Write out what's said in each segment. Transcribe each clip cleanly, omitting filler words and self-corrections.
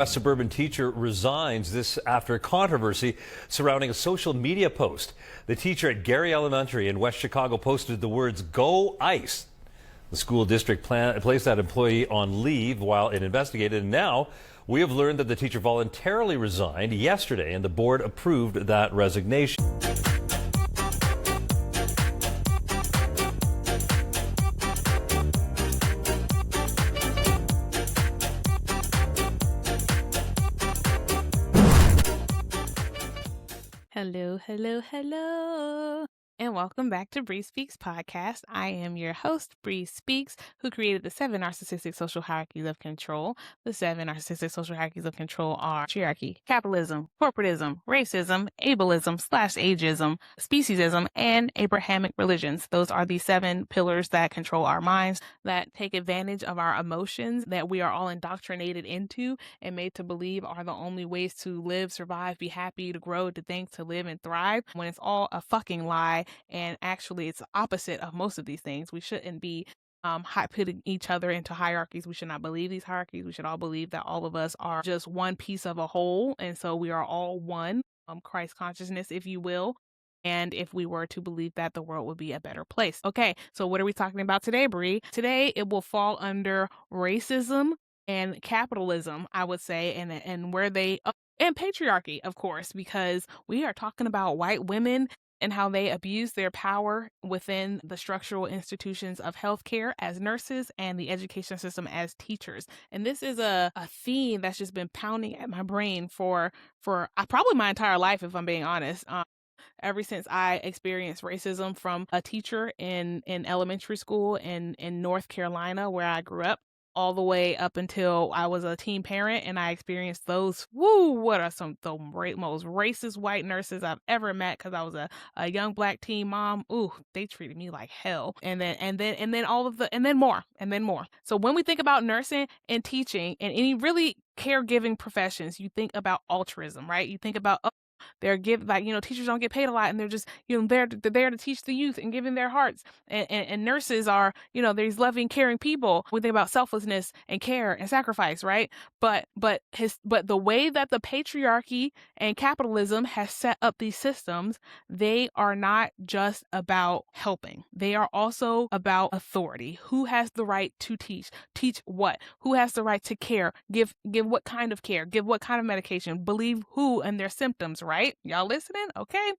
A suburban teacher resigns this after controversy surrounding a social media post. The teacher at Gary Elementary in West Chicago posted the words "Go Ice." The school district placed that employee on leave while it investigated, and now we have learned that the teacher voluntarily resigned yesterday, and the board approved that resignation. Hello, and welcome back to Bri Speaks podcast. I am your host, Bri Speaks, who created the 7 narcissistic social hierarchies of control. The 7 narcissistic social hierarchies of control are patriarchy, capitalism, corporatism, racism, ableism/ageism, speciesism, and Abrahamic religions. Those are the 7 pillars that control our minds, that take advantage of our emotions, that we are all indoctrinated into and made to believe are the only ways to live, survive, be happy, to grow, to think, to live, and thrive, when it's all a fucking lie. And actually, it's the opposite of most of these things. We shouldn't be putting each other into hierarchies. We should not believe these hierarchies. We should all believe that all of us are just one piece of a whole. And so we are all one, Christ consciousness, if you will. And if we were to believe that, the world would be a better place. Okay, so what are we talking about today, Bri? Today, it will fall under racism and capitalism, I would say, and where they... and patriarchy, of course, because we are talking about white women and how they abuse their power within the structural institutions of healthcare as nurses and the education system as teachers. And this is a theme that's just been pounding at my brain for probably my entire life, if I'm being honest. Ever since I experienced racism from a teacher in elementary school in North Carolina, where I grew up, all the way up until I was a teen parent, and I experienced those, what are the most racist white nurses I've ever met, because I was a young black teen mom. They treated me like hell. And then more. So when we think about nursing and teaching and any really caregiving professions, you think about altruism, right? You think about, teachers don't get paid a lot, and they're just, they're there to teach the youth and giving their hearts. And nurses are, these loving, caring people. We think about selflessness and care and sacrifice, right? But the way that the patriarchy and capitalism has set up these systems, they are not just about helping. They are also about authority. Who has the right to teach? Teach what? Who has the right to care? Give what kind of care? Give what kind of medication? Believe who and their symptoms, right? Y'all listening? Okay.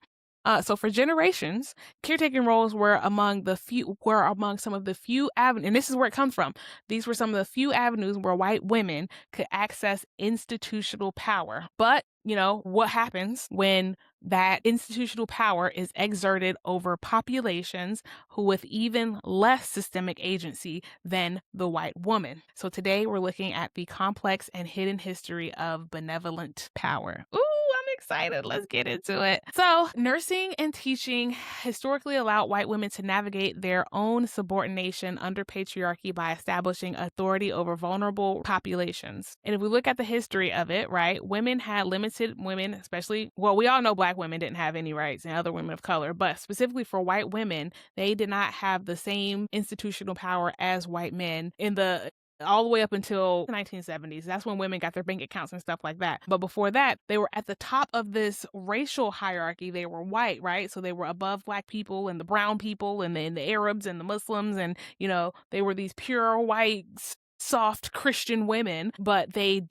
So for generations, caretaking roles were among some of the few avenues, and this is where it comes from. These were some of the few avenues where white women could access institutional power. But, what happens when that institutional power is exerted over populations who with even less systemic agency than the white woman? So today we're looking at the complex and hidden history of benevolent power. I'm excited. Let's get into it. So, nursing and teaching historically allowed white women to navigate their own subordination under patriarchy by establishing authority over vulnerable populations. And if we look at the history of it, right, women, especially, we all know black women didn't have any rights and other women of color, but specifically for white women, they did not have the same institutional power as white men all the way up until the 1970s. That's when women got their bank accounts and stuff like that. But before that, they were at the top of this racial hierarchy. They were white, right? So they were above black people and the brown people and the Arabs and the Muslims. And, they were these pure white, soft Christian women, but they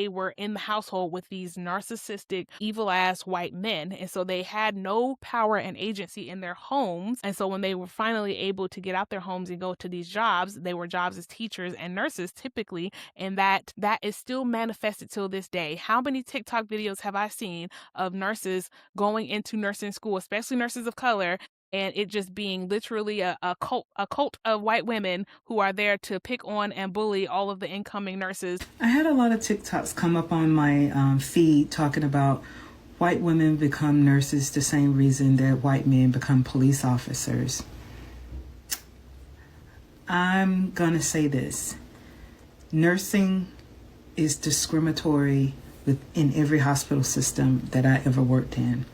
were in the household with these narcissistic, evil ass white men. And so they had no power and agency in their homes. And so when they were finally able to get out their homes and go to these jobs, they were jobs as teachers and nurses typically. And that is still manifested till this day. How many TikTok videos have I seen of nurses going into nursing school, especially nurses of color, and it just being literally a cult of white women who are there to pick on and bully all of the incoming nurses? I had a lot of TikToks come up on my feed talking about white women become nurses the same reason that white men become police officers. I'm going to say this. Nursing is discriminatory in every hospital system that I ever worked in.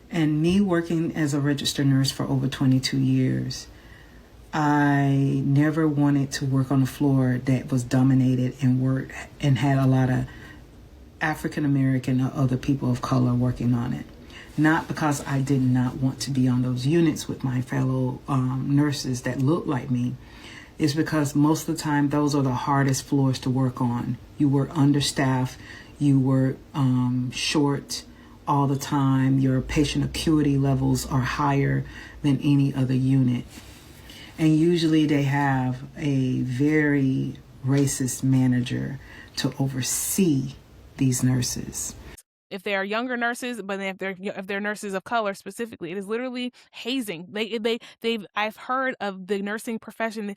And me working as a registered nurse for over 22 years, I never wanted to work on a floor that was dominated and had a lot of African American or other people of color working on it. Not because I did not want to be on those units with my fellow nurses that looked like me. It's because most of the time those are the hardest floors to work on. You were understaffed, you were short all the time, your patient acuity levels are higher than any other unit. And usually they have a very racist manager to oversee these nurses. If they are younger nurses, but then if they're nurses of color specifically, it is literally hazing. I've heard of the nursing profession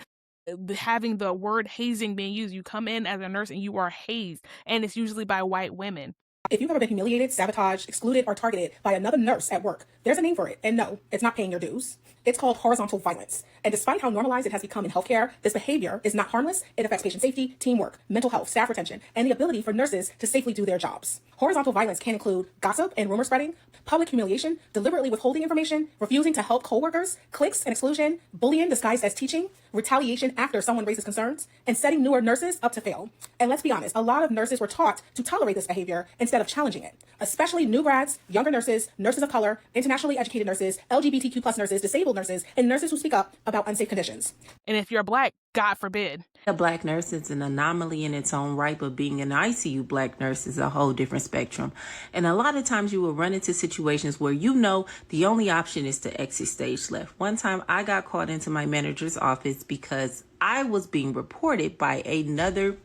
having the word hazing being used. You come in as a nurse and you are hazed, and it's usually by white women. If you've ever been humiliated, sabotaged, excluded, or targeted by another nurse at work, there's a name for it. And no, it's not paying your dues. It's called horizontal violence. And despite how normalized it has become in healthcare, this behavior is not harmless. It affects patient safety, teamwork, mental health, staff retention, and the ability for nurses to safely do their jobs. Horizontal violence can include gossip and rumor spreading, public humiliation, deliberately withholding information, refusing to help coworkers, cliques and exclusion, bullying disguised as teaching, retaliation after someone raises concerns, and setting newer nurses up to fail. And let's be honest, a lot of nurses were taught to tolerate this behavior instead of challenging it, especially new grads, younger nurses, nurses of color, internationally educated nurses, LGBTQ plus nurses, disabled nurses, and nurses who speak up about unsafe conditions. And if you're Black, God forbid. A Black nurse is an anomaly in its own right, but being an ICU Black nurse is a whole different spectrum. And a lot of times you will run into situations where you know the only option is to exit stage left. One time I got called into my manager's office because I was being reported by another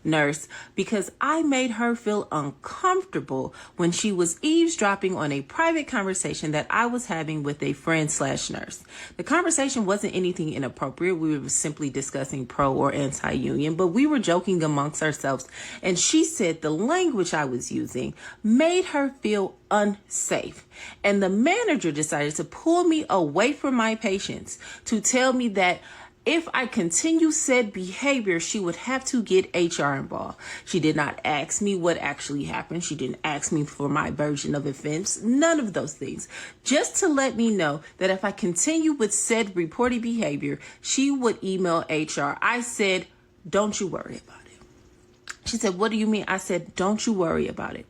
nurse because I made her feel uncomfortable when she was eavesdropping on a private conversation that I was having with a friend/nurse. The conversation wasn't anything inappropriate. We were simply discussing pro or anti-union, but we were joking amongst ourselves. And she said the language I was using made her feel unsafe. And the manager decided to pull me away from my patients to tell me that if I continue said behavior, she would have to get HR involved. She did not ask me what actually happened. She didn't ask me for my version of events. None of those things. Just to let me know that if I continue with said reported behavior, she would email HR. I said, don't you worry about it. She said, what do you mean? I said, don't you worry about it.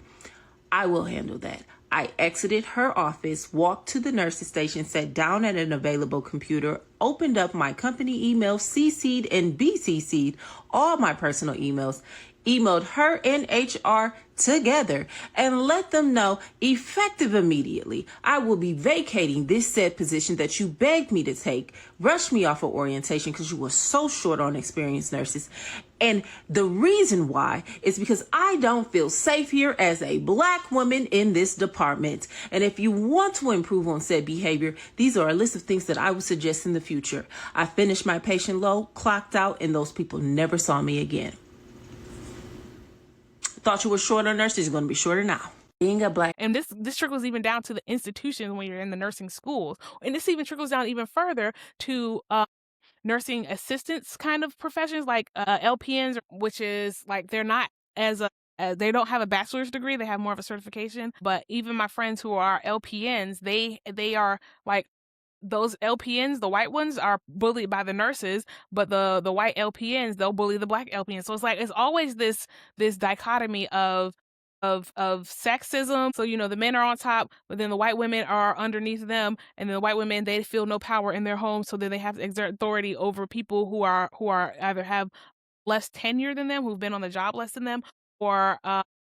I will handle that. I exited her office, walked to the nurse's station, sat down at an available computer, opened up my company email, CC'd and BCC'd all my personal emails, emailed her and HR together, and let them know effective immediately I will be vacating this said position that you begged me to take, rushed me off of orientation because you were so short on experienced nurses. And the reason why is because I don't feel safe here as a Black woman in this department. And if you want to improve on said behavior, these are a list of things that I would suggest in the future. I finished my patient load, clocked out, and those people never saw me again. Thought you were shorter nurses, you're going to be shorter now. Being a Black. And this trickles even down to the institutions when you're in the nursing schools. And this even trickles down even further to nursing assistants kind of professions like LPNs, which is like they're not they don't have a bachelor's degree, they have more of a certification. But even my friends who are LPNs, they are like, those LPNs, the white ones, are bullied by the nurses, but the white LPNs, they'll bully the Black LPNs. So it's like, it's always this dichotomy of sexism. So, you know, the men are on top, but then the white women are underneath them, and then the white women, they feel no power in their homes, so then they have to exert authority over people who are either have less tenure than them, who've been on the job less than them, or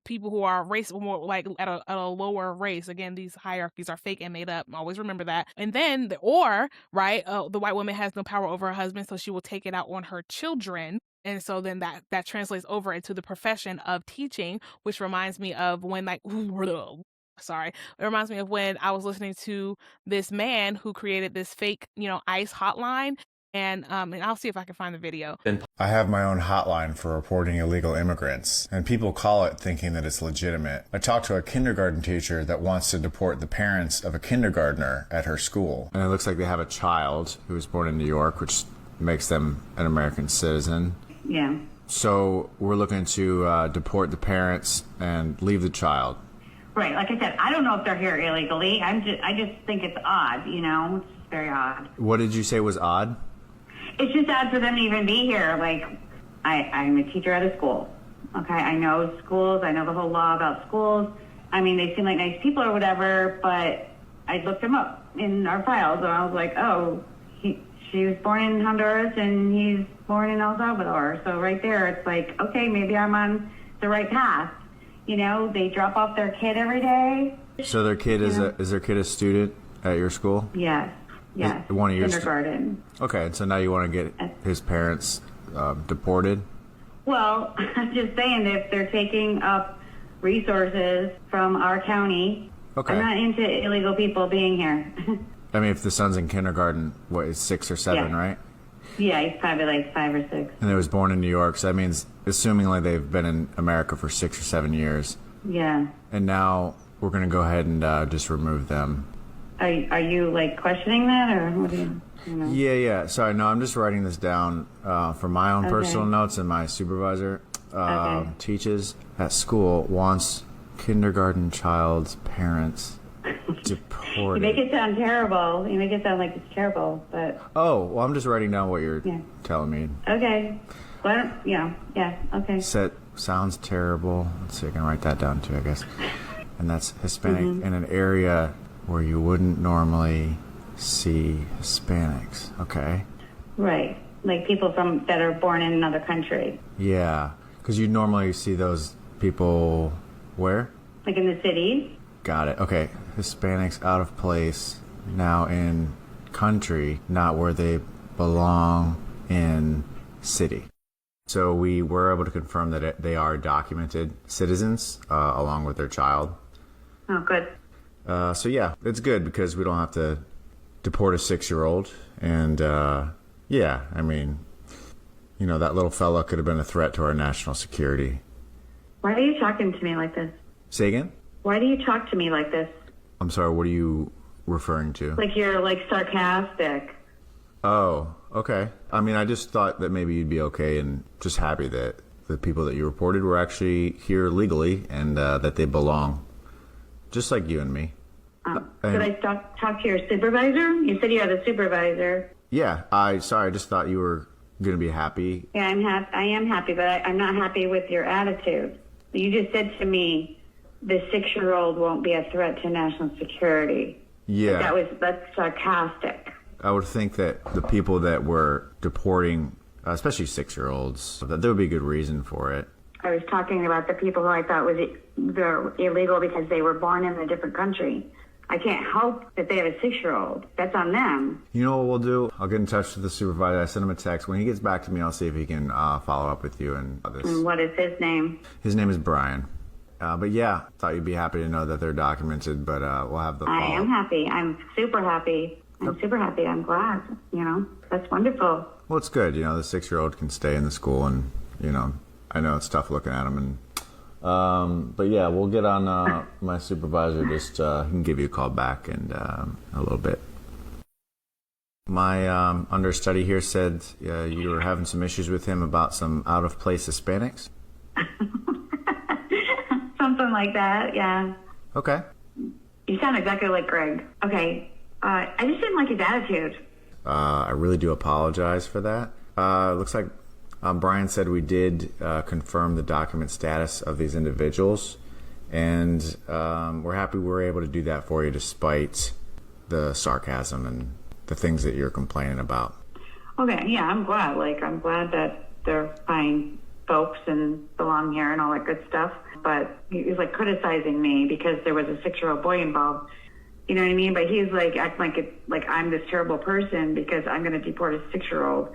people who are race more like at a lower race. Again, these hierarchies are fake and made up. Always remember that. And then the white woman has no power over her husband, so she will take it out on her children. And so then that translates over into the profession of teaching, which reminds me of when it reminds me of when I was listening to this man who created this fake, ICE hotline. And I'll see if I can find the video. I have my own hotline for reporting illegal immigrants, and people call it thinking that it's legitimate. I talked to a kindergarten teacher that wants to deport the parents of a kindergartner at her school. And it looks like they have a child who was born in New York, which makes them an American citizen. Yeah. So we're looking to deport the parents and leave the child. Right. Like I said, I don't know if they're here illegally. I just think it's odd, It's very odd. What did you say was odd? it's just sad for them to even be here. Like, I'm a teacher at a school. Okay, I know schools. I know the whole law about schools. I mean, they seem like nice people or whatever, but I looked them up in our files, and I was like, oh, she was born in Honduras, and he's born in El Salvador. So right there, it's like, okay, maybe I'm on the right path. You know, they drop off their kid every day. So their kid is their kid a student at your school? Yes. Yes. One of your kindergarten. Okay, so now you want to get his parents deported? Well, I'm just saying that if they're taking up resources from our county, okay. I'm not into illegal people being here. I mean, if the son's in kindergarten, what, is 6 or 7, Yeah. right? Yeah, he's probably like 5 or 6. And they was born in New York, so that means, assumingly they've been in America for 6 or 7 years. Yeah. And now we're going to go ahead and just remove them. Are you like questioning that, or what do you know? Yeah. Sorry, no, I'm just writing this down for my own personal notes, and my supervisor teaches at school wants kindergarten child's parents deported. You make it sound terrible. You make it sound like it's terrible, but... Oh, well, I'm just writing down what you're telling me. Okay. Well, yeah, okay. Sounds terrible. Let's see, I can write that down too, I guess. And that's Hispanic in an area where you wouldn't normally see Hispanics. Okay. Right. Like people that are born in another country. Yeah. Because you normally see those people where? Like in the cities. Got it. Okay. Hispanics out of place, now in country, not where they belong in city. So we were able to confirm that they are documented citizens along with their child. Oh, good. So yeah, it's good because we don't have to deport a 6-year-old. And yeah, I mean, you know, that little fella could have been a threat to our national security. Why are you talking to me like this? Say again? Why do you talk to me like this? I'm sorry, what are you referring to? Like you're like sarcastic. Oh, okay. I mean, I just thought that maybe you'd be okay and just happy that the people that you reported were actually here legally and that they belong. Just like you and me. Did I talk to your supervisor? You said you had a supervisor. Yeah, I just thought you were going to be happy. Yeah, I am happy, but I'm not happy with your attitude. You just said to me, the 6-year-old won't be a threat to national security. Yeah. That's sarcastic. I would think that the people that were deporting, especially 6-year-olds, that there would be a good reason for it. I was talking about the people who I thought they're illegal because they were born in a different country. I can't help that they have a 6-year-old. That's on them. You know what we'll do? I'll get in touch with the supervisor. I send him a text. When he gets back to me, I'll see if he can follow up with you. And what is his name? His name is Brian. But yeah, thought you'd be happy to know that they're documented, but we'll have the I am happy. I'm super happy. Super happy. I'm glad. You know, that's wonderful. Well, it's good. You know, the 6-year-old can stay in the school, and, you know, I know it's tough looking at him. And but yeah, we'll get on my supervisor. Just he can give you a call back in a little bit. My understudy here said you were having some issues with him about some out-of-place Hispanics. Something like that, yeah. Okay. You sound exactly like Greg. Okay. I just didn't like his attitude. I really do apologize for that. Looks like Brian said we did confirm the document status of these individuals, and we're happy we were able to do that for you despite the sarcasm and the things that you're complaining about. Okay, yeah, I'm glad. I'm glad that they're fine folks and belong here and all that good stuff. But he was criticizing me because there was a 6-year-old boy involved. You know what I mean? But he's acting like I'm this terrible person because I'm going to deport a 6-year-old.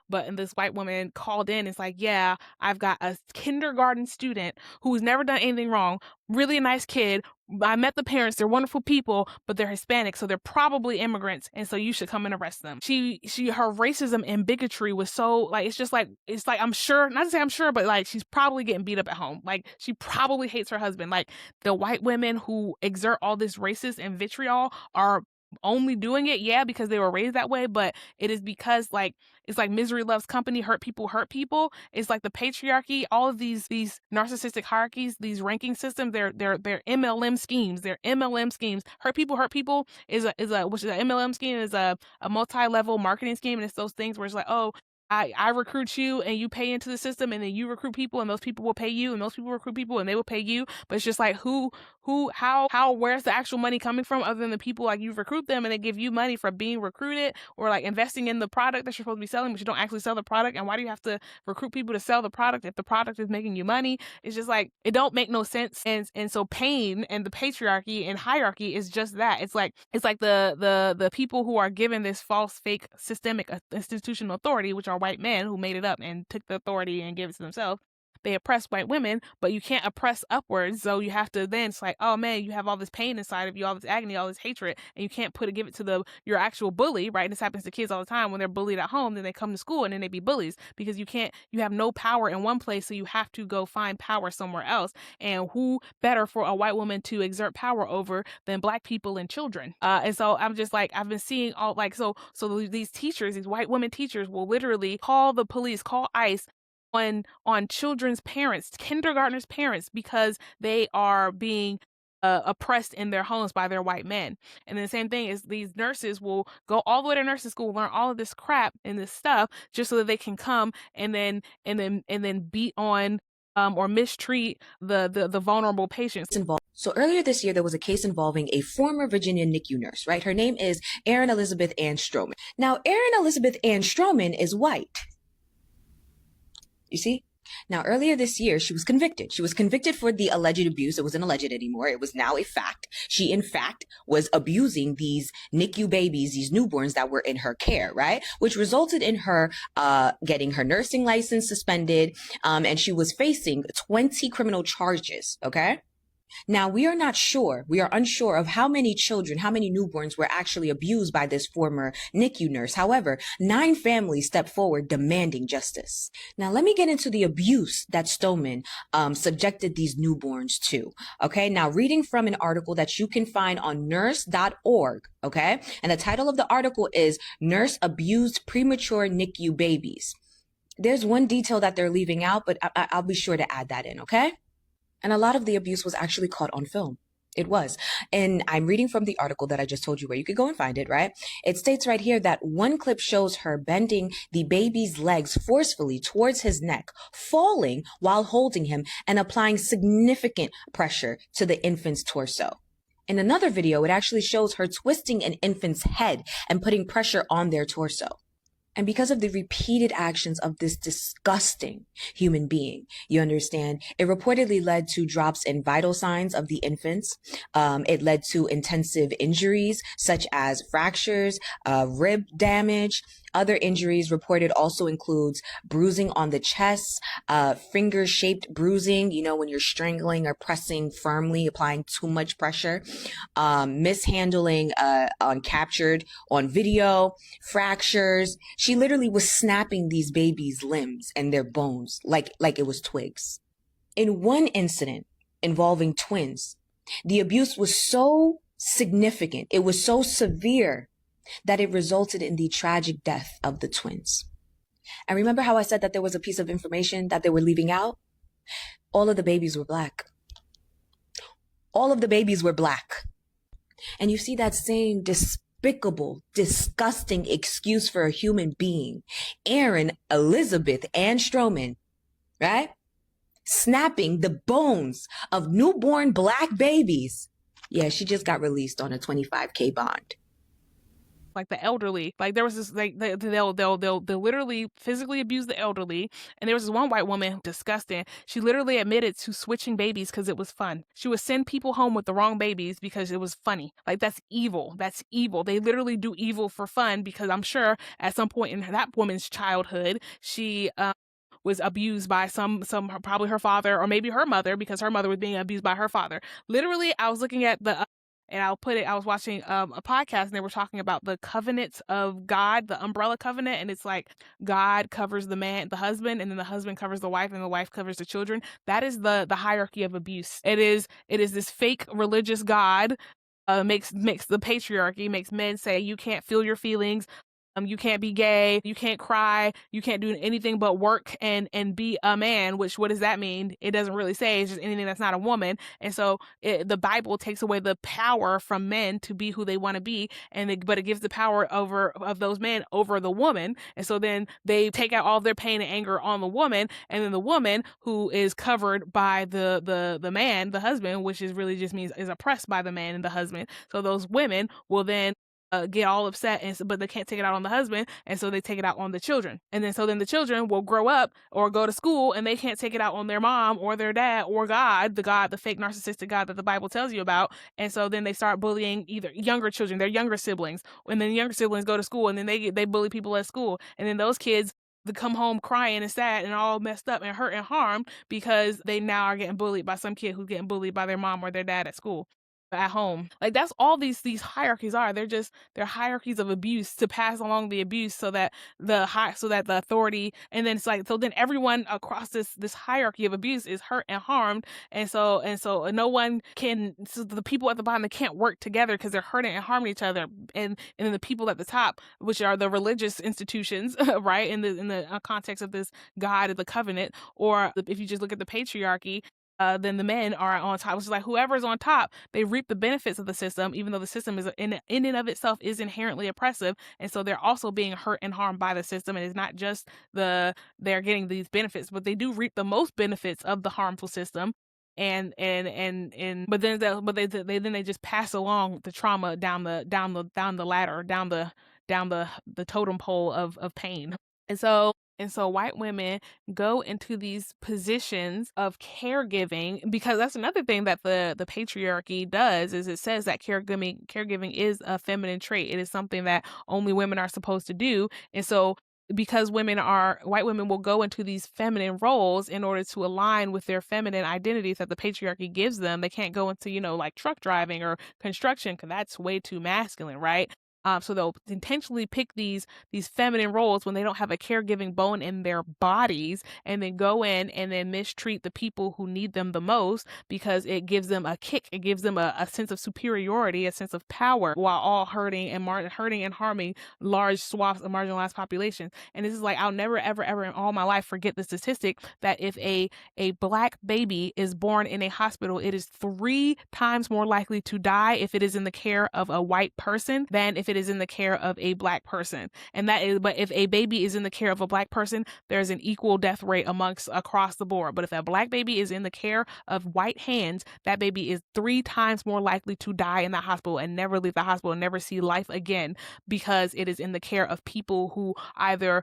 But and this white woman called in. It's like, yeah, I've got a kindergarten student who's never done anything wrong. Really a nice kid. I met the parents. They're wonderful people, but they're Hispanic, so they're probably immigrants, and so you should come and arrest them. Her racism and bigotry was so it's like I'm sure, not to say I'm sure, but she's probably getting beat up at home. She probably hates her husband. The white women who exert all this racist and vitriol are only doing it, yeah, because they were raised that way, but it is because like it's like misery loves company, hurt people hurt people. It's like the patriarchy, all of these narcissistic hierarchies, these ranking systems, they're MLM schemes. They're MLM schemes. Hurt people is a which is an MLM scheme, is a multi-level marketing scheme, and it's those things where it's like, oh, I recruit you and you pay into the system, and then you recruit people and those people will pay you, and those people recruit people and they will pay you. But it's just like how where's the actual money coming from other than the people like you recruit them and they give you money for being recruited or like investing in the product that you're supposed to be selling, but you don't actually sell the product. And why do you have to recruit people to sell the product if the product is making you money? It's just like it don't make no sense. And so pain and the patriarchy and hierarchy is just that. It's like the people who are given this false, fake, systemic institutional authority, which are white men who made it up and took the authority and gave it to themselves. They oppress white women, but you can't oppress upwards. So you have to then, it's like, oh man, you have all this pain inside of you, all this agony, all this hatred, and you can't give it to your actual bully, right? And this happens to kids all the time when they're bullied at home, then they come to school and then they be bullies because you have no power in one place, so you have to go find power somewhere else. And who better for a white woman to exert power over than Black people and children? And so I'm just like, I've been seeing all like, so these teachers, these white women teachers will literally call the police, call ICE, on children's parents, kindergartners' parents, because they are being oppressed in their homes by their white men. And the same thing is these nurses will go all the way to nursing school, learn all of this crap and this stuff just so that they can come and then beat on or mistreat the vulnerable patients. So earlier this year, there was a case involving a former Virginia NICU nurse, right? Her name is Erin Elizabeth Ann Stroman. Now, Erin Elizabeth Ann Stroman is white. You see? Now, earlier this year, she was convicted. She was convicted for the alleged abuse. It wasn't alleged anymore. It was now a fact. She, in fact, was abusing these NICU babies, these newborns that were in her care, right? Which resulted in her getting her nursing license suspended, and she was facing 20 criminal charges, okay? Now, we are unsure of how many children, how many newborns were actually abused by this former NICU nurse. However, 9 families stepped forward demanding justice. Now, let me get into the abuse that Stoneman subjected these newborns to. Okay, now reading from an article that you can find on nurse.org. Okay, and the title of the article is Nurse Abused Premature NICU Babies. There's one detail that they're leaving out, but I'll be sure to add that in, okay? And a lot of the abuse was actually caught on film. It was. And I'm reading from the article that I just told you where you could go and find it, right? It states right here that one clip shows her bending the baby's legs forcefully towards his neck, falling while holding him and applying significant pressure to the infant's torso. In another video, it actually shows her twisting an infant's head and putting pressure on their torso. And because of the repeated actions of this disgusting human being, you understand, it reportedly led to drops in vital signs of the infants. It led to intensive injuries such as fractures, rib damage. Other injuries reported also includes bruising on the chest, finger-shaped bruising, you know, when you're strangling or pressing firmly, applying too much pressure, mishandling captured on video, fractures. She literally was snapping these babies' limbs and their bones like it was twigs. In one incident involving twins, the abuse was so significant, it was so severe, that it resulted in the tragic death of the twins. And remember how I said that there was a piece of information that they were leaving out? All of the babies were Black. All of the babies were Black. And you see that same despicable, disgusting excuse for a human being, Erin Elizabeth Ann Stroman, right? Snapping the bones of newborn Black babies. Yeah, she just got released on a $25,000 bond. Like the elderly, like there was this, like they'll literally physically abuse the elderly. And there was this one white woman, disgusting. She literally admitted to switching babies because it was fun. She would send people home with the wrong babies because it was funny. Like that's evil. That's evil. They literally do evil for fun because I'm sure at some point in that woman's childhood, she was abused by some probably her father or maybe her mother, because her mother was being abused by her father. Literally, I was looking at and I was watching a podcast and they were talking about the covenants of God, the umbrella covenant. And it's like God covers the husband, and then the husband covers the wife, and the wife covers the children. That is the hierarchy of abuse. It is this fake religious God makes the patriarchy, makes men say you can't feel your feelings, you can't be gay, you can't cry, you can't do anything but work and be a man. Which, what does that mean? It doesn't really say. It's just anything that's not a woman. And so the Bible takes away the power from men to be who they want to be, but it gives the power of those men over the woman. And so then they take out all their pain and anger on the woman, and then the woman, who is covered by the man, the husband, which is really just means is oppressed by the man and the husband. So those women will then get all upset, but they can't take it out on the husband, and so they take it out on the children. And then the children will grow up or go to school, and they can't take it out on their mom or their dad or God, the fake narcissistic God that the Bible tells you about. And so then they start bullying either younger children, their younger siblings, and then younger siblings go to school, and then they bully people at school, and then those kids come home crying and sad and all messed up and hurt and harmed because they now are getting bullied by some kid who's getting bullied by their mom or their dad at school. At home. Like, that's all these hierarchies are. They're hierarchies of abuse to pass along the abuse so that the authority, and then it's like, so then everyone across this hierarchy of abuse is hurt and harmed. And so no one can, so the people at the bottom, they can't work together because they're hurting and harming each other. And then the people at the top, which are the religious institutions, right? In the context of this God of the covenant, or if you just look at the patriarchy, then the men are on top, which is like whoever's on top, they reap the benefits of the system, even though the system is in and of itself is inherently oppressive. And so they're also being hurt and harmed by the system. And it's not just they're getting these benefits, but they do reap the most benefits of the harmful system. But then they just pass along the trauma down the ladder, down the totem pole of pain. And so white women go into these positions of caregiving, because that's another thing that the patriarchy does, is it says that caregiving is a feminine trait. It is something that only women are supposed to do. And so because white women will go into these feminine roles in order to align with their feminine identities that the patriarchy gives them. They can't go into, like truck driving or construction, because that's way too masculine, right? So they'll intentionally pick these feminine roles when they don't have a caregiving bone in their bodies, and then go in and then mistreat the people who need them the most, because it gives them a kick. It gives them a sense of superiority, a sense of power, while all hurting and harming large swaths of marginalized populations. And this is like, I'll never, ever, ever in all my life forget the statistic that if a Black baby is born in a hospital, it is 3 times more likely to die if it is in the care of a white person than if it is in the care of a Black person. But if a baby is in the care of a Black person, there's an equal death rate across the board. But if a Black baby is in the care of white hands, that baby is 3 times more likely to die in that hospital and never leave the hospital and never see life again, because it is in the care of people who either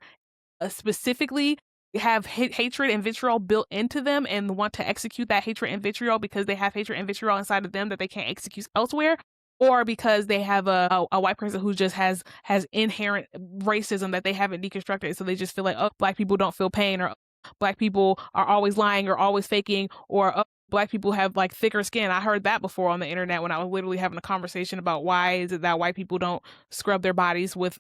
specifically have hatred and vitriol built into them and want to execute that hatred and vitriol because they have hatred and vitriol inside of them that they can't execute elsewhere, or because they have a white person who just has inherent racism that they haven't deconstructed. So they just feel like, oh, Black people don't feel pain, or Black people are always lying or always faking, or oh, Black people have like thicker skin. I heard that before on the internet when I was literally having a conversation about why is it that white people don't scrub their bodies with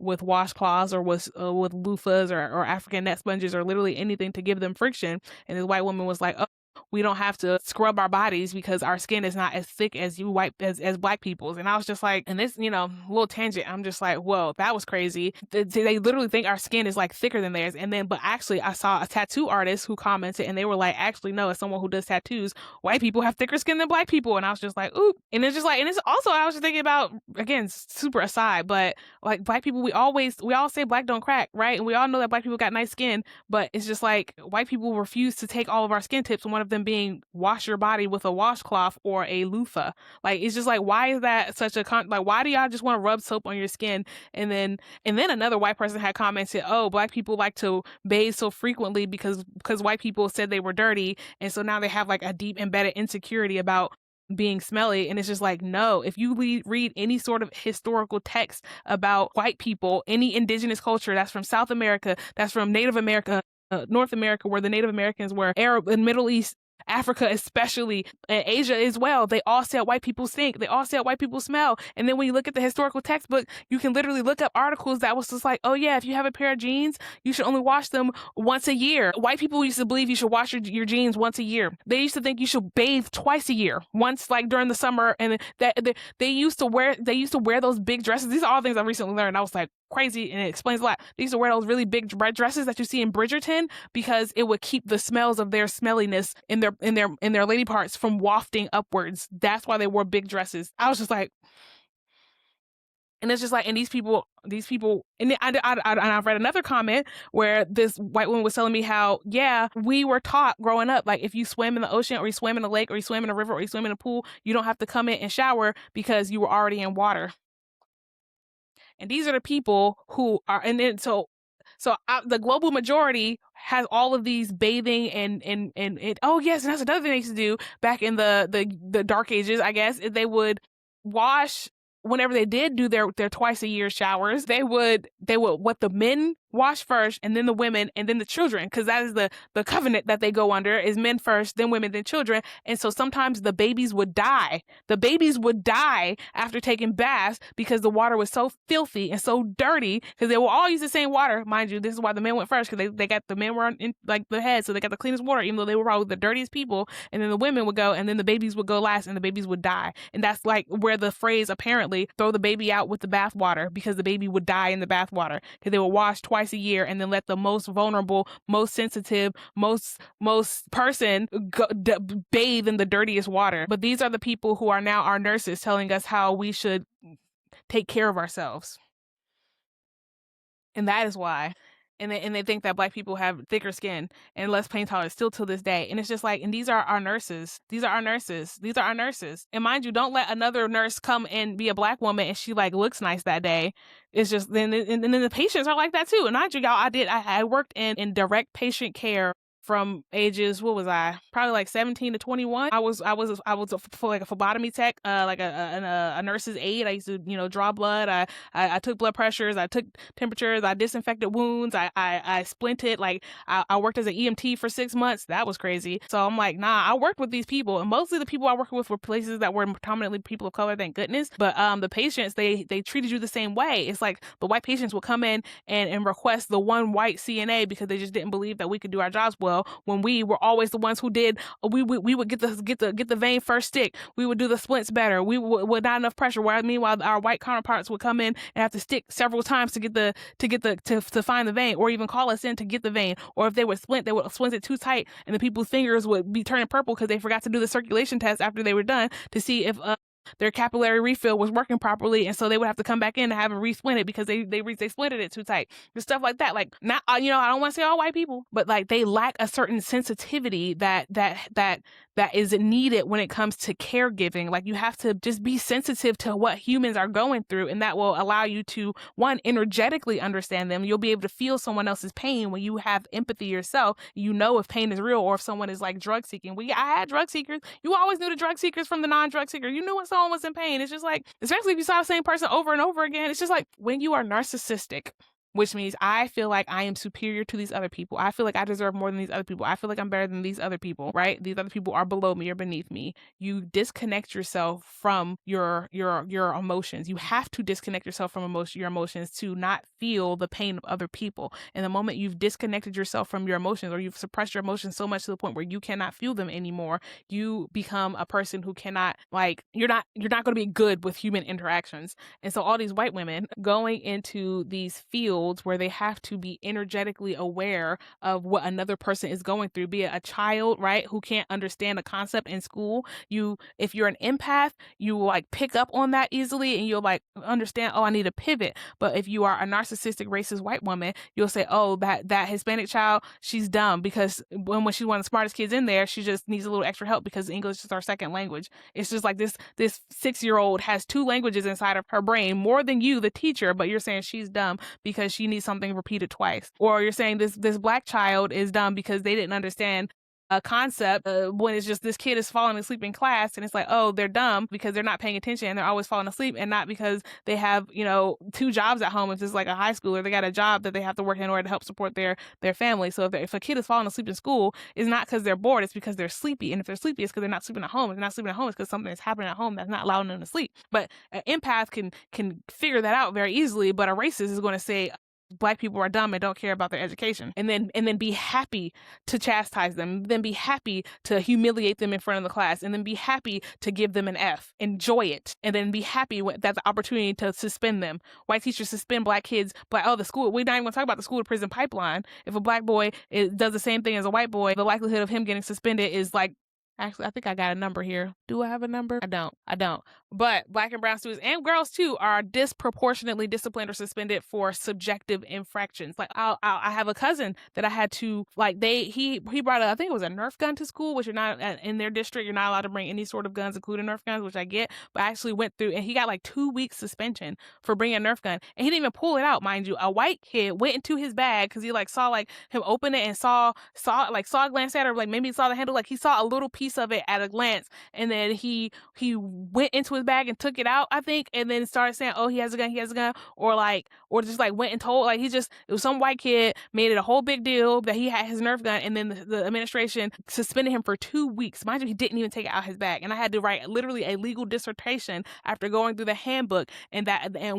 washcloths or with loofahs or African net sponges or literally anything to give them friction. And this white woman was like, oh, we don't have to scrub our bodies because our skin is not as thick as as Black people's. And I was just like, and this, little tangent, I'm just like, whoa, that was crazy. They literally think our skin is like thicker than theirs. And then, but actually I saw a tattoo artist who commented, and they were like, actually, no, as someone who does tattoos, white people have thicker skin than Black people. And I was just like, ooh. And it's just like, and it's also, I was just thinking about, again, super aside, but like Black people, we all say Black don't crack, right? And we all know that Black people got nice skin, but it's just like white people refuse to take all of our skin tips, and one of them being wash your body with a washcloth or a loofah. Like, it's just like, why is that such a like, why do y'all just want to rub soap on your skin? And then another white person had commented, oh, Black people like to bathe so frequently because white people said they were dirty, and so now they have like a deep embedded insecurity about being smelly. And it's just like, no, if you read any sort of historical text about white people, any indigenous culture that's from South America, that's from Native America, North America, where the Native Americans were Arab and Middle East, Africa especially, and Asia as well, they all say white people stink. They all say white people smell. And then when you look at the historical textbook, you can literally look up articles that was just like, oh yeah, if you have a pair of jeans, you should only wash them once a year. White people used to believe you should wash your jeans once a year. They used to think you should bathe twice a year, once like during the summer, and that they used to wear those big dresses. These are all things I recently learned. I was like, crazy, and it explains a lot. They used to wear those really big red dresses that you see in Bridgerton because it would keep the smells of their smelliness in their lady parts from wafting upwards. That's why they wore big dresses. I was just like, and it's just like, and these people, and I've read another comment where this white woman was telling me how, yeah, we were taught growing up, like if you swim in the ocean or you swim in a lake or you swim in a river or you swim in a pool, you don't have to come in and shower because you were already in water. And these are the people who are, and then the global majority has all of these bathing and oh yes, and that's another thing they used to do back in the dark ages, I guess. They would wash whenever they did do their twice a year showers. They would what the men wash first, and then the women, and then the children, because that is the covenant that they go under, is men first, then women, then children. And so sometimes the babies would die. The babies would die after taking baths because the water was so filthy and so dirty, because they will all use the same water. Mind you, this is why the men went first, because they got the men were in like the head, so they got the cleanest water, even though they were probably the dirtiest people. And then the women would go, and then the babies would go last, and the babies would die. And that's like where the phrase apparently throw the baby out with the bath water, because the baby would die in the bath water, because they would wash twice a year and then let the most vulnerable, most sensitive, most person bathe in the dirtiest water. But these are the people who are now our nurses telling us how we should take care of ourselves. And that is why. And they think that Black people have thicker skin and less pain tolerance still to this day. And it's just like, and these are our nurses. These are our nurses. These are our nurses. And mind you, don't let another nurse come and be a Black woman and she like looks nice that day. It's just, then the patients are like that too. And mind you, y'all, I worked in direct patient care from ages, what was I? Probably like 17 to 21. I was like a phlebotomy tech, like a nurse's aide. I used to, draw blood. I took blood pressures. I took temperatures. I disinfected wounds. I splinted. Like I worked as an EMT for 6 months. That was crazy. So I'm like, nah, I worked with these people, and mostly the people I worked with were places that were predominantly people of color, thank goodness. But the patients, they treated you the same way. It's like the white patients would come in and request the one white CNA because they just didn't believe that we could do our jobs well. When we were always the ones who did, we would get the vein first stick. We would do the splints better. We would not enough pressure. Meanwhile, our white counterparts would come in and have to stick several times to find the vein, or even call us in to get the vein. Or if they would splint it too tight, and the people's fingers would be turning purple because they forgot to do the circulation test after they were done to see if their capillary refill was working properly, and so they would have to come back in and have it re-splinted because they splinted it too tight. There's stuff like that. Like, not, I don't want to say all white people, but like they lack a certain sensitivity that is needed when it comes to caregiving. Like, you have to just be sensitive to what humans are going through, and that will allow you to, one, energetically understand them. You'll be able to feel someone else's pain when you have empathy yourself. You know if pain is real or if someone is like drug seeking. I had drug seekers. You always knew the drug seekers from the non-drug seeker. You knew when someone was in pain. It's just like, especially if you saw the same person over and over again, it's just like when you are narcissistic, which means I feel like I am superior to these other people. I feel like I deserve more than these other people. I feel like I'm better than these other people, right? These other people are below me or beneath me. You disconnect yourself from your emotions. You have to disconnect yourself from your emotions to not feel the pain of other people. And the moment you've disconnected yourself from your emotions, or you've suppressed your emotions so much to the point where you cannot feel them anymore, you become a person who cannot, like, you're not going to be good with human interactions. And so all these white women going into these fields where they have to be energetically aware of what another person is going through, be it a child, right, who can't understand a concept in school. If you're an empath, you will like pick up on that easily, and you'll like understand, oh, I need to pivot. But if you are a narcissistic, racist white woman, you'll say, oh, that Hispanic child, she's dumb because when she's one of the smartest kids in there, she just needs a little extra help because English is our second language. It's just like this 6-year-old has 2 languages inside of her brain, more than you, the teacher, but you're saying she's dumb because she needs something repeated twice. Or you're saying this Black child is dumb because they didn't understand concept when it's just this kid is falling asleep in class and it's like, oh, they're dumb because they're not paying attention and they're always falling asleep, and not because they have, 2 jobs at home. If it's like a high schooler, they got a job that they have to work in order to help support their family. So if a kid is falling asleep in school, it's not because they're bored, it's because they're sleepy. And if they're sleepy, it's because they're not sleeping at home. If they're not sleeping at home, it's because something is happening at home that's not allowing them to sleep. But an empath can figure that out very easily, but a racist is going to say Black people are dumb and don't care about their education, and then be happy to chastise them, then be happy to humiliate them in front of the class, and then be happy to give them an F, enjoy it, and then be happy that's the opportunity to suspend them. White teachers suspend Black kids, but the school, we're not even going to talk about the school to prison pipeline. If a Black boy does the same thing as a white boy, the likelihood of him getting suspended is like, actually, I think I got a number here. Do I have a number? I don't. But Black and brown students and girls too are disproportionately disciplined or suspended for subjective infractions. Like I have a cousin that I had to, like, he brought I think it was a Nerf gun to school, which you're not in their district, you're not allowed to bring any sort of guns, including Nerf guns, which I get. But I actually went through, and he got like 2 weeks suspension for bringing a Nerf gun, and he didn't even pull it out, mind you. A white kid went into his bag because he like saw like him open it and saw a glance at it, or like maybe he saw the handle, like he saw a little piece of it at a glance, and then he went into his bag and took it out, I think, and then started saying, oh, he has a gun, or just like went and told, like, it was some white kid made it a whole big deal that he had his Nerf gun, and then the administration suspended him for 2 weeks. Mind you, he didn't even take it out his bag, and I had to write literally a legal dissertation after going through the handbook and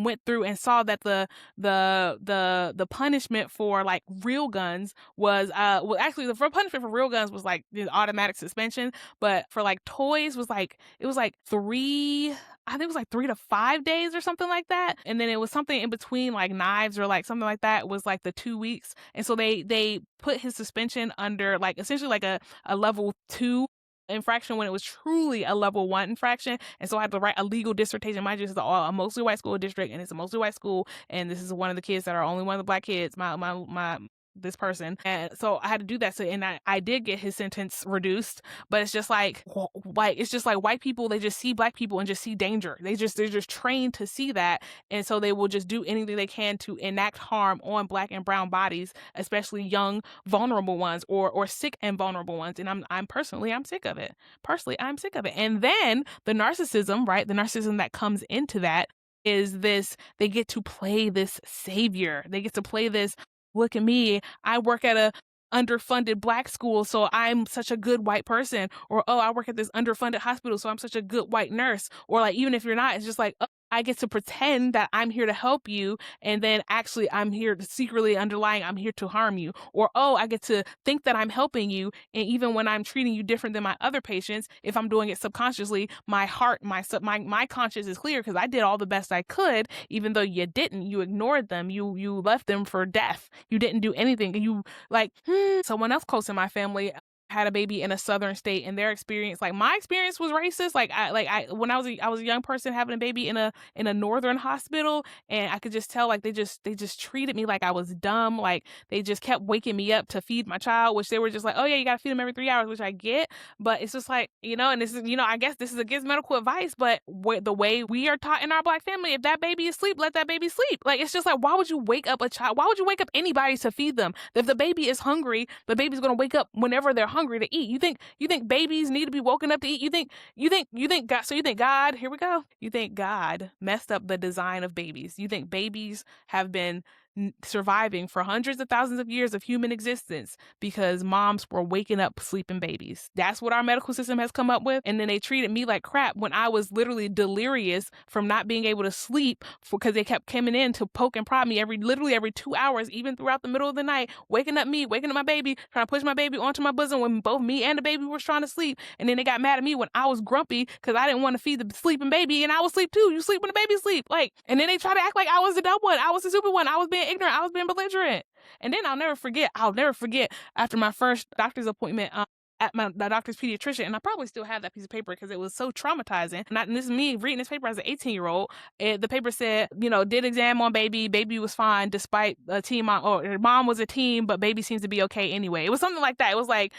went through and saw that the punishment for like real guns was actually the punishment for real guns was like the automatic suspension, but for like toys was like, it was like 3 to 5 days or something like that. And then it was something in between, like knives or like something like that, was like the 2 weeks. And so they put his suspension under like essentially like a level 2 infraction when it was truly a level 1 infraction. And so I had to write a legal dissertation. Mind you, this is a mostly white school district, and it's a mostly white school, and this is one of the kids that are only one of the Black kids, this person. And so I had to do that. So, and I did get his sentence reduced, but it's just like white people, they just see Black people and just see danger. They're just trained to see that. And so they will just do anything they can to enact harm on Black and brown bodies, especially young, vulnerable ones, or sick and vulnerable ones. And I'm sick of it. Personally, I'm sick of it. And then the narcissism, right? The narcissism that comes into that is this, they get to play this savior. They get to play this, look at me, I work at a underfunded Black school, so I'm such a good white person. Or, oh, I work at this underfunded hospital, so I'm such a good white nurse. Or like, even if you're not, it's just like, oh, I get to pretend that I'm here to help you, and then actually I'm here to secretly underlying, I'm here to harm you. Or, oh, I get to think that I'm helping you, and even when I'm treating you different than my other patients, if I'm doing it subconsciously, my heart, my conscience is clear because I did all the best I could, even though you didn't. You ignored them. You left them for death. You didn't do anything. You like, someone else close in my family had a baby in a southern state, and their experience, like my experience, was racist. When I was a young person having a baby in a northern hospital, and I could just tell, like, they just treated me like I was dumb. Like, they just kept waking me up to feed my child, which they were just like, oh yeah, you gotta feed them every 3 hours, which I get, but it's just like, and this is, I guess this is against medical advice, but the way we are taught in our Black family, if that baby is asleep, let that baby sleep. Like, it's just like, why would you wake up a child? Why would you wake up anybody to feed them? If the baby is hungry, the baby's gonna wake up whenever they're hungry to eat. You think babies need to be woken up to eat? You think God, so you think God, here we go. You think God messed up the design of babies. You think babies have been surviving for hundreds of thousands of years of human existence because moms were waking up sleeping babies. That's what our medical system has come up with. And then they treated me like crap when I was literally delirious from not being able to sleep because they kept coming in to poke and prod me literally every 2 hours, even throughout the middle of the night, waking up my baby, trying to push my baby onto my bosom when both me and the baby were trying to sleep. And then they got mad at me when I was grumpy because I didn't want to feed the sleeping baby, and I was sleep too. You sleep when the baby sleep. Like, and then they try to act like I was the dumb one. I was the stupid one. I was being ignorant. I was being belligerent. And then I'll never forget after my first doctor's appointment at my doctor's pediatrician, and I probably still have that piece of paper because it was so traumatizing. And this is me reading this paper as an 18-year-old. The paper said, did exam on baby was fine despite team mom, or mom was a team, but baby seems to be okay anyway. It was something like that. It was like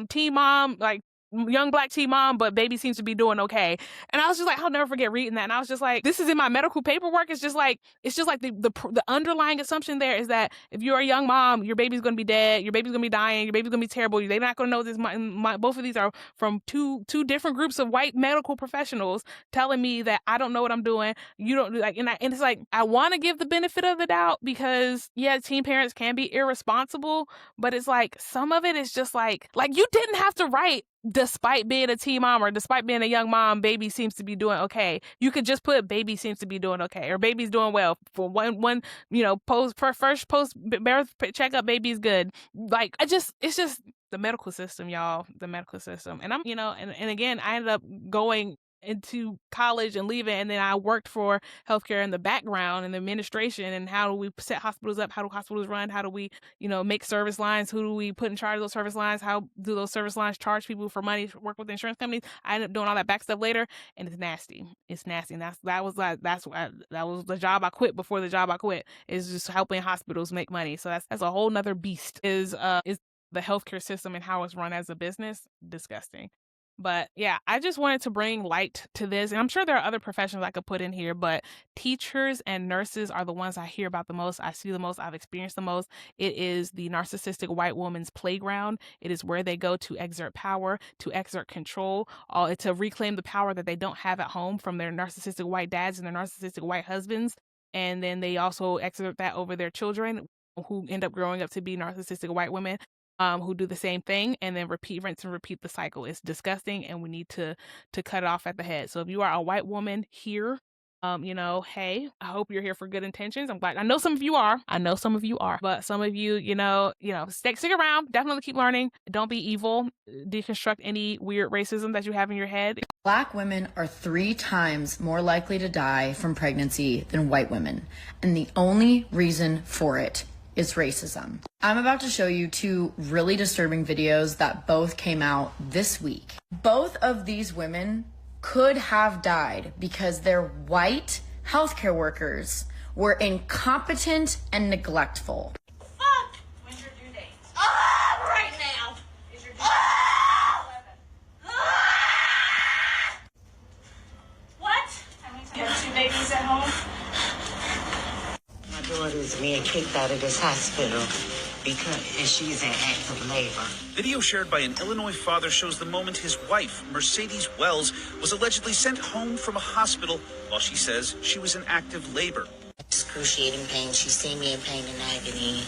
team mom, like young black teen mom, but baby seems to be doing okay. And I was just like, I'll never forget reading that. And I was just like, this is in my medical paperwork. It's just like the underlying assumption there is that if you're a young mom, your baby's going to be dead, your baby's going to be dying, your baby's going to be terrible. They're not going to know this. Both of these are from two different groups of white medical professionals telling me that I don't know what I'm doing. You don't like, and it's like, I want to give the benefit of the doubt because teen parents can be irresponsible, but it's like some of it is just like you didn't have to write, despite being a teen mom or despite being a young mom, baby seems to be doing okay. You could just put baby seems to be doing okay or baby's doing well for one first post birth checkup, baby's good. Like it's just the medical system, y'all, the medical system. And I'm, and again, I ended up going into college and leaving, and then I worked for healthcare in the background and the administration, and how do we set hospitals up, how do hospitals run, how do we make service lines, who do we put in charge of those service lines, how do those service lines charge people for money to work with insurance companies. I ended up doing all that back stuff later, and it's nasty, and that was the job I quit before the job I quit, is just helping hospitals make money. So that's a whole nother beast, is the healthcare system and how it's run as a business. Disgusting. But yeah, I just wanted to bring light to this. And I'm sure there are other professions I could put in here, but teachers and nurses are the ones I hear about the most, I see the most, I've experienced the most. It is the narcissistic white woman's playground. It is where they go to exert power, to exert control, to reclaim the power that they don't have at home from their narcissistic white dads and their narcissistic white husbands. And then they also exert that over their children, who end up growing up to be narcissistic white women. Who do the same thing and then rinse and repeat the cycle. It's disgusting, and we need to cut it off at the head. So if you are a white woman here, hey, I hope you're here for good intentions. I'm glad. I know some of you are. But some of you, stick around. Definitely keep learning. Don't be evil. Deconstruct any weird racism that you have in your head. Black women are 3 times more likely to die from pregnancy than white women. And the only reason for it is racism. I'm about to show you 2 really disturbing videos that both came out this week. Both of these women could have died because their white healthcare workers were incompetent and neglectful. Fuck! When's your due date? Right now! Is your due date? What? You have 2 babies at home? My daughter's being kicked out of this hospital because she's in active labor. Video shared by an Illinois father shows the moment his wife, Mercedes Wells, was allegedly sent home from a hospital while she says she was in active labor. Excruciating pain. She's seen me in pain and agony.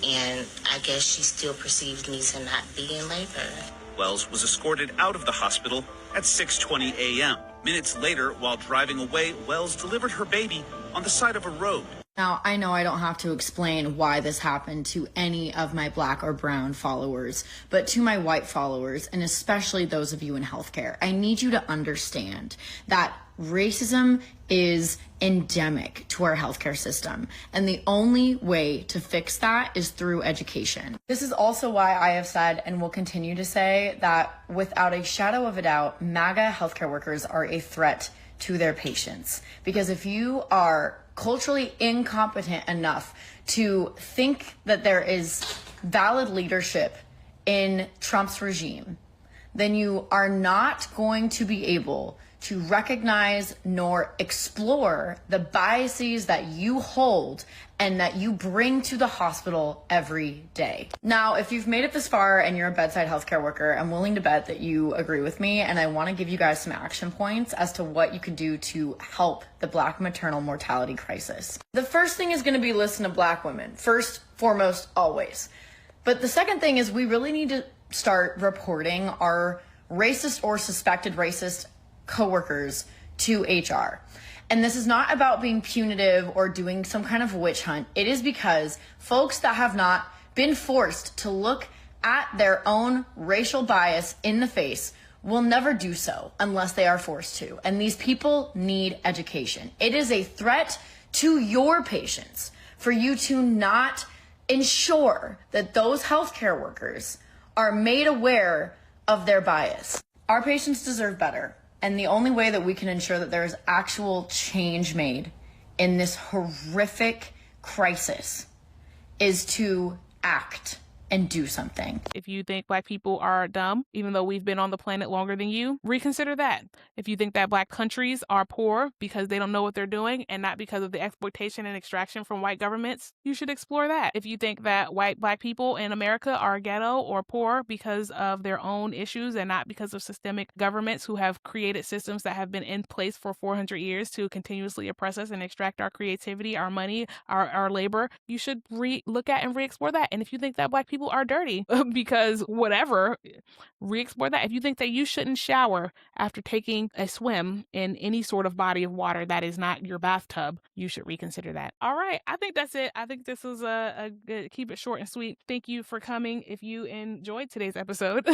And I guess she still perceives me to not be in labor. Wells was escorted out of the hospital at 6:20 a.m. Minutes later, while driving away, Wells delivered her baby on the side of a road. Now, I know I don't have to explain why this happened to any of my black or brown followers, but to my white followers, and especially those of you in healthcare, I need you to understand that racism is endemic to our healthcare system, and the only way to fix that is through education. This is also why I have said and will continue to say that without a shadow of a doubt, MAGA healthcare workers are a threat to their patients. Because if you are culturally incompetent enough to think that there is valid leadership in Trump's regime, then you are not going to be able to recognize nor explore the biases that you hold and that you bring to the hospital every day. Now, if you've made it this far and you're a bedside healthcare worker, I'm willing to bet that you agree with me, and I want to give you guys some action points as to what you can do to help the Black maternal mortality crisis. The first thing is going to be listen to Black women. First, foremost, always. But the second thing is we really need to start reporting our racist or suspected racist coworkers to HR. And this is not about being punitive or doing some kind of witch hunt. It is because folks that have not been forced to look at their own racial bias in the face will never do so unless they are forced to. And these people need education. It is a threat to your patients for you to not ensure that those healthcare workers are made aware of their bias. Our patients deserve better. And the only way that we can ensure that there is actual change made in this horrific crisis is to act. and do something. If you think Black people are dumb, even though we've been on the planet longer than you, reconsider that. If you think that Black countries are poor because they don't know what they're doing and not because of the exploitation and extraction from white governments, you should explore that. If you think that white Black people in America are ghetto or poor because of their own issues and not because of systemic governments who have created systems that have been in place for 400 years to continuously oppress us and extract our creativity, our money, our labor, you should look at and re-explore that. And if you think that Black people are dirty because whatever, re-explore that. If you think that you shouldn't shower after taking a swim in any sort of body of water that is not your bathtub, you should reconsider that. All right, I think that's it. I think this was a good, keep it short and sweet. Thank you for coming. If you enjoyed today's episode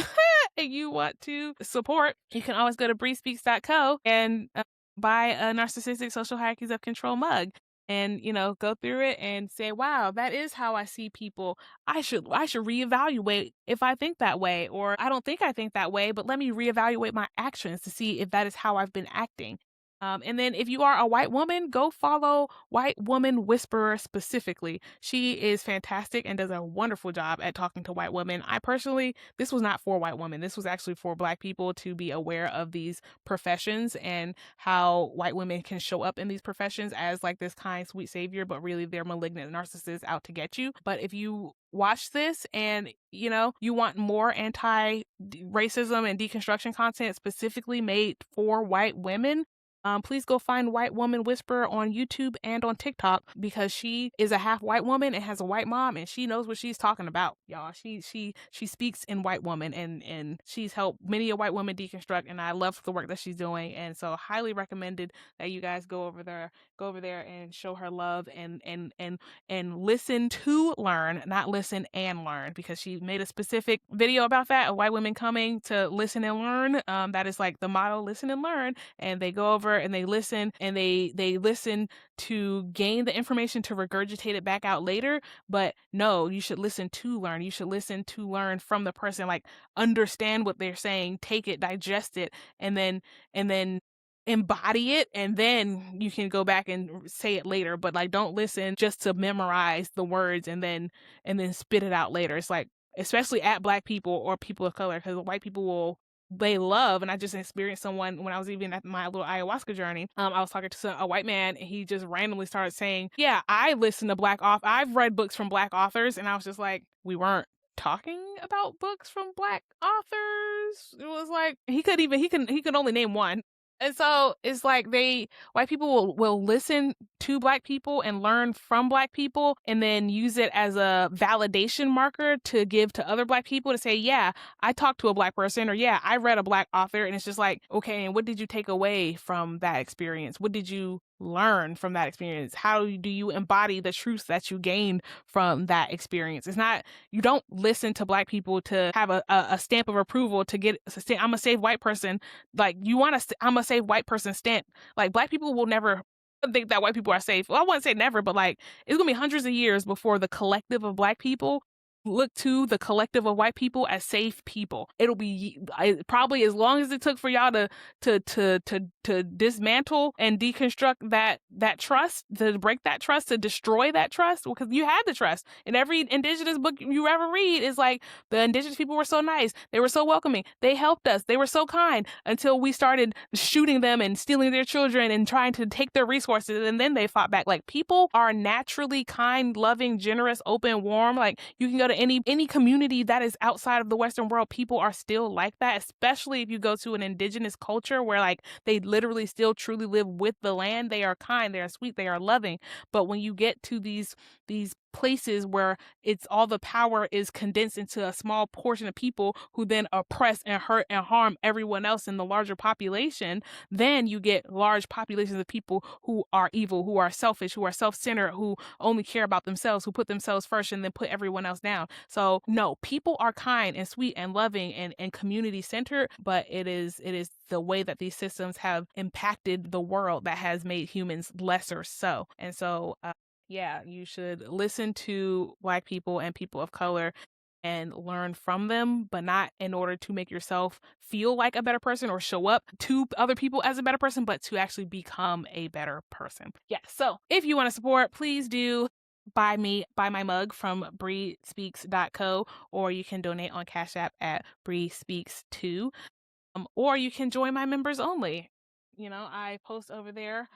and you want to support, you can always go to brispeaks.co and buy a Narcissistic Social Hierarchies of Control mug. And, go through it and say, wow, that is how I see people. I should reevaluate if I think that way, or I don't think I think that way, but let me reevaluate my actions to see if that is how I've been acting. And then if you are a white woman, go follow White Woman Whisperer specifically. She is fantastic and does a wonderful job at talking to white women. I personally, this was not for white women. This was actually for Black people to be aware of these professions and how white women can show up in these professions as like this kind, sweet savior, but really they're malignant narcissists out to get you. But if you watch this and you want more anti-racism and deconstruction content specifically made for white women, please go find White Woman Whisperer on YouTube and on TikTok, because she is a half white woman and has a white mom, and she knows what she's talking about, y'all. She speaks in white woman, and she's helped many a white woman deconstruct, and I love the work that she's doing. And so highly recommended that you guys go over there and show her love and listen to learn, not listen and learn, because she made a specific video about that, of white women coming to listen and learn. That is like the motto, listen and learn. And they go over and they listen, and they listen to gain the information to regurgitate it back out later. But no, you should listen to learn. You should listen to learn from the person, like understand what they're saying, take it, digest it, and then embody it, and then you can go back and say it later. But like, don't listen just to memorize the words and then spit it out later. It's like, especially at Black people or people of color, because white people they love, and I just experienced someone when I was even at my little ayahuasca journey. I was talking to a white man, and he just randomly started saying, yeah, I listen to Black authors. I've read books from Black authors. And I was just like, we weren't talking about books from Black authors. It was like, he could only name one. And so it's like white people will listen to Black people and learn from Black people, and then use it as a validation marker to give to other Black people to say, yeah, I talked to a Black person, or yeah, I read a Black author. And it's just like, okay, and what did you take away from that experience? What did you learn from that experience? How do you embody the truths that you gained from that experience? It's not, you don't listen to Black people to have a stamp of approval to get I'm a safe white person. Like, you want to, I'm a safe white person stamp. Like, Black people will never think that white people are safe. Well, I wouldn't say never, but like, it's gonna be hundreds of years before the collective of Black people look to the collective of white people as safe people. It'll be probably as long as it took for y'all to dismantle and deconstruct that trust, to break that trust, to destroy that trust, because you had the trust. In every indigenous book you ever read, is like, the indigenous people were so nice, they were so welcoming, they helped us, they were so kind, until we started shooting them and stealing their children and trying to take their resources, and then they fought back. Like, people are naturally kind, loving, generous, open, warm. Like, you can go to any community that is outside of the Western world, people are still like that, especially if you go to an indigenous culture where like they literally still truly live with the land. They are kind, they are sweet, they are loving. But when you get to these places where it's all the power is condensed into a small portion of people who then oppress and hurt and harm everyone else in the larger population, then you get large populations of people who are evil, who are selfish, who are self-centered, who only care about themselves, who put themselves first and then put everyone else down. So no, people are kind and sweet and loving and community centered, but it is the way that these systems have impacted the world that has made humans lesser so. And so yeah, you should listen to Black people and people of color and learn from them, but not in order to make yourself feel like a better person or show up to other people as a better person, but to actually become a better person. Yeah, so if you want to support, please do. buy my mug from BriSpeaks.co, or you can donate on Cash App at Bri Speaks 2. Or you can join my members only. I post over there,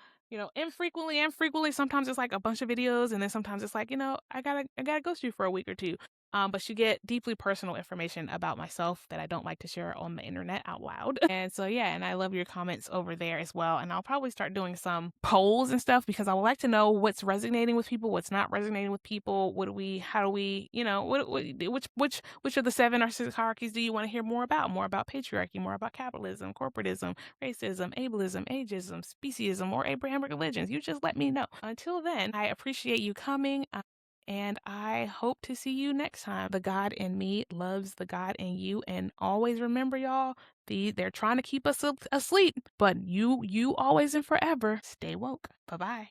infrequently and frequently. Sometimes it's like a bunch of videos, and then sometimes it's like, I gotta ghost you for a week or two. But you get deeply personal information about myself that I don't like to share on the internet out loud. And so, yeah, and I love your comments over there as well. And I'll probably start doing some polls and stuff, because I would like to know what's resonating with people, what's not resonating with people. How do we, which of the 7 narcissistic hierarchies do you want to hear more about? More about patriarchy, more about capitalism, corporatism, racism, ableism, ageism, speciesism, or Abrahamic religions? You just let me know. Until then, I appreciate you coming. And I hope to see you next time. The God in me loves the God in you. And always remember, y'all, they're trying to keep us asleep. But you always and forever stay woke. Bye-bye.